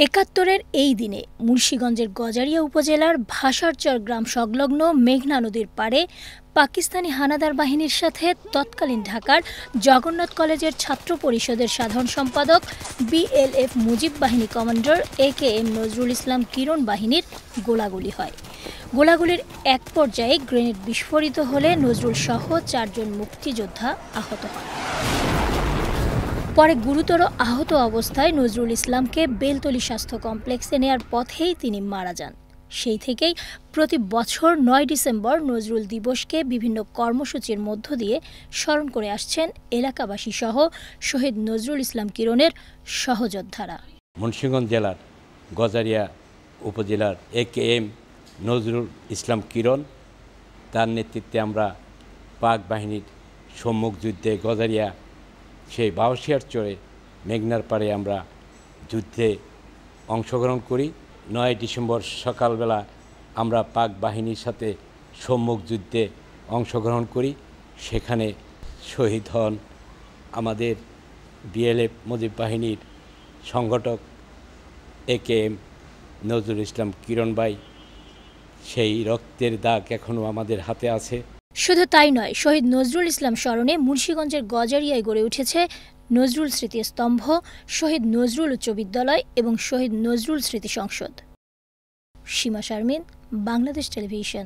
একাত্তরের এই দিনে মুন্সিগঞ্জের গজারিয়া উপজেলার ভাষারচর গ্রাম সংলগ্ন মেঘনা নদীর পাড়ে পাকিস্তানি হানাদার বাহিনীর সাথে তৎকালীন ঢাকার জগন্নাথ কলেজের ছাত্র পরিষদের সাধারণ সম্পাদক বিএলএফ মুজিব বাহিনী কমান্ডার AKM নজরুল ইসলাম কিরণ বাহিনীর গোলাগুলি হয়। গোলাগুলির এক পর্যায়ে গ্রেনেড বিস্ফোরিত হলে নজরুল সহ 4 জন মুক্তিযোদ্ধা আহত হন। পরে গুরুতর আহত অবস্থায় নজরুল ইসলামকে বেলতলী স্বাস্থ্য কমপ্লেক্সে নেয়ার পথেই তিনি মারা যান। সেই থেকেই প্রতি বছর 9 ডিসেম্বর নজরুল দিবসকে বিভিন্ন কর্মসূচির মধ্য দিয়ে স্মরণ করে আসছেন এলাকাবাসী সহ শহীদ নজরুল ইসলাম কিরণের সহযোদ্ধারা। মুন্সিগঞ্জ জেলার গজারিয়া উপজেলার AKM নজরুল ইসলাম কিরণ, তার নেতৃত্বে আমরা পাক বাহিনীর সম্মুখ যুদ্ধে গজারিয়া সেই বাউশিয়ার চরে মেঘনার পাড়ে আমরা যুদ্ধে অংশগ্রহণ করি। 9 ডিসেম্বর সকালবেলা আমরা পাক বাহিনীর সাথে সম্মুখ যুদ্ধে অংশগ্রহণ করি। সেখানে শহীদ হন আমাদের বিএলএফ মুজিব বাহিনীর সংগঠক AKM নজরুল ইসলাম কিরণ ভাই। সেই রক্তের দাগ এখনও আমাদের হাতে আছে। শুধু তাই নয়, শহীদ নজরুল ইসলাম স্মরণে মুন্সিগঞ্জের গজারিয়ায় গড়ে উঠেছে নজরুল স্মৃতিস্তম্ভ, শহীদ নজরুল উচ্চ বিদ্যালয় এবং শহীদ নজরুল স্মৃতি সংসদ। সীমা শারমিন, বাংলাদেশ টেলিভিশন।